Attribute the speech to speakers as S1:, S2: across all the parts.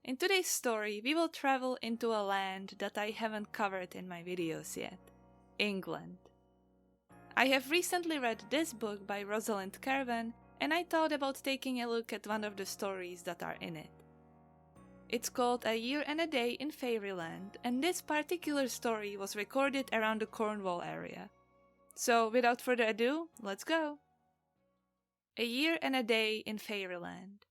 S1: In today's story, we will travel into a land that I haven't covered in my videos yet, England. I have recently read this book by Rosalind Kerven, and I thought about taking a look at one of the stories that are in it. It's called A Year and a Day in Faeryland, and this particular story was recorded around the Cornwall area. So without further ado, let's go! A Year and a Day in Faeryland.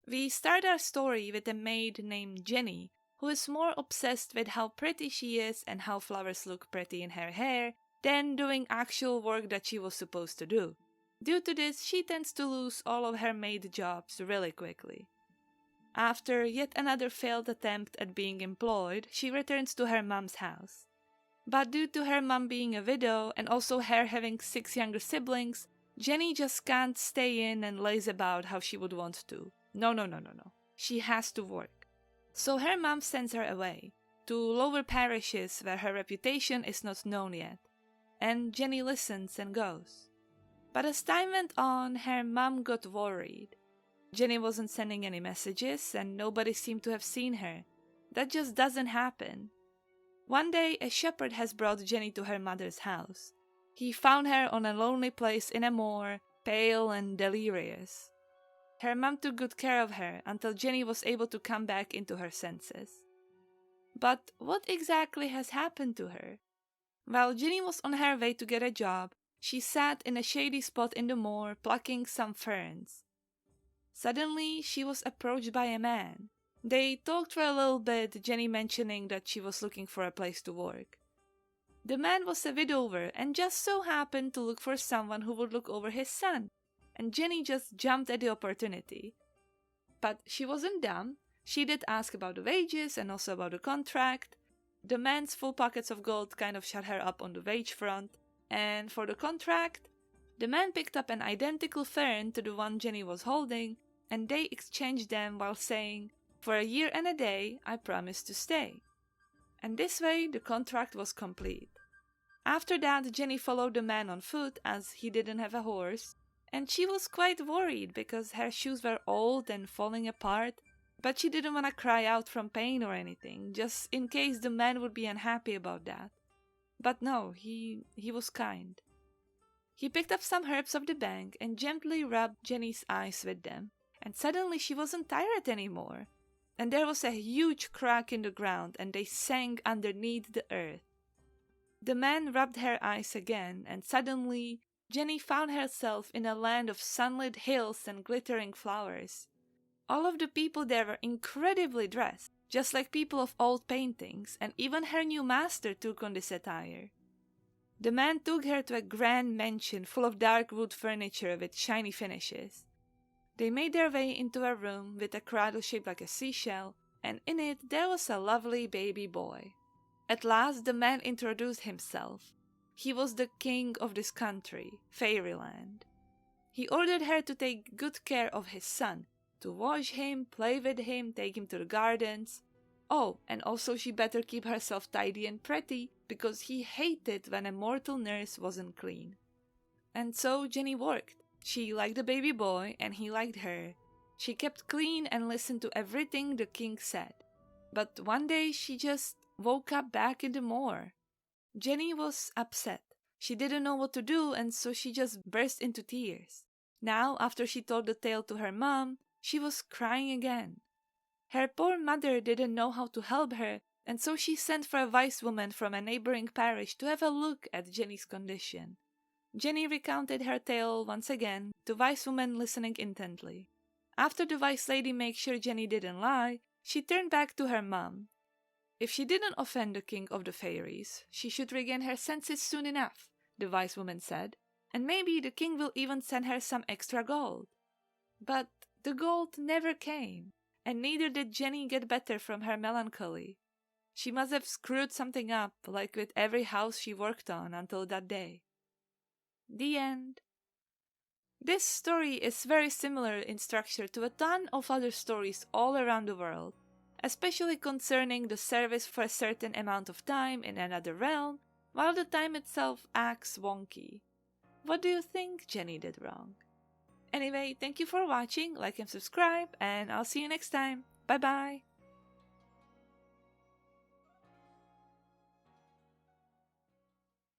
S1: We start our story with a maid named Jenny, who is more obsessed with how pretty she is and how flowers look pretty in her hair than doing actual work that she was supposed to do. Due to this, she tends to lose all of her maid jobs really quickly. After yet another failed attempt at being employed, she returns to her mom's house. But due to her mom being a widow and also her having 6 younger siblings, Jenny just can't stay in and laze about how she would want to. No. She has to work. So her mom sends her away, to lower parishes where her reputation is not known yet. And Jenny listens and goes. But as time went on, her mom got worried. Jenny wasn't sending any messages and nobody seemed to have seen her. That just doesn't happen. One day, a shepherd has brought Jenny to her mother's house. He found her on a lonely place in a moor, pale and delirious. Her mom took good care of her until Jenny was able to come back into her senses. But what exactly has happened to her? While Jenny was on her way to get a job, she sat in a shady spot in the moor plucking some ferns. Suddenly, she was approached by a man. They talked for a little bit, Jenny mentioning that she was looking for a place to work. The man was a widower and just so happened to look for someone who would look over his son, and Jenny just jumped at the opportunity. But she wasn't dumb. She did ask about the wages and also about the contract. The man's full pockets of gold kind of shut her up on the wage front, and for the contract, the man picked up an identical fern to the one Jenny was holding, and they exchanged them while saying, "For a year and a day, I promise to stay." And this way, the contract was complete. After that, Jenny followed the man on foot as he didn't have a horse, and she was quite worried because her shoes were old and falling apart, but she didn't want to cry out from pain or anything, just in case the man would be unhappy about that. But no, he was kind. He picked up some herbs off the bank and gently rubbed Jenny's eyes with them, and suddenly she wasn't tired anymore. And there was a huge crack in the ground and they sank underneath the earth. The man rubbed her eyes again, and suddenly Jenny found herself in a land of sunlit hills and glittering flowers. All of the people there were incredibly dressed, just like people of old paintings, and even her new master took on this attire. The man took her to a grand mansion full of dark wood furniture with shiny finishes. They made their way into a room with a cradle shaped like a seashell, and in it there was a lovely baby boy. At last the man introduced himself. He was the king of this country, Faeryland. He ordered her to take good care of his son, to wash him, play with him, take him to the gardens. Oh, and also she better keep herself tidy and pretty, because he hated when a mortal nurse wasn't clean. And so Jenny worked. She liked the baby boy and he liked her. She kept clean and listened to everything the king said. But one day she just woke up back in the moor. Jenny was upset. She didn't know what to do, and so she just burst into tears. Now, after she told the tale to her mom, she was crying again. Her poor mother didn't know how to help her, and so she sent for a wise woman from a neighboring parish to have a look at Jenny's condition. Jenny recounted her tale once again, the wise woman listening intently. After the wise lady made sure Jenny didn't lie, she turned back to her mom. If she didn't offend the king of the fairies, she should regain her senses soon enough, the wise woman said, and maybe the king will even send her some extra gold. But the gold never came, and neither did Jenny get better from her melancholy. She must have screwed something up, like with every house she worked on until that day. The end. This story is very similar in structure to a ton of other stories all around the world, especially concerning the service for a certain amount of time in another realm, while the time itself acts wonky. What do you think Jenny did wrong? Anyway, thank you for watching, like and subscribe, and I'll see you next time. Bye bye!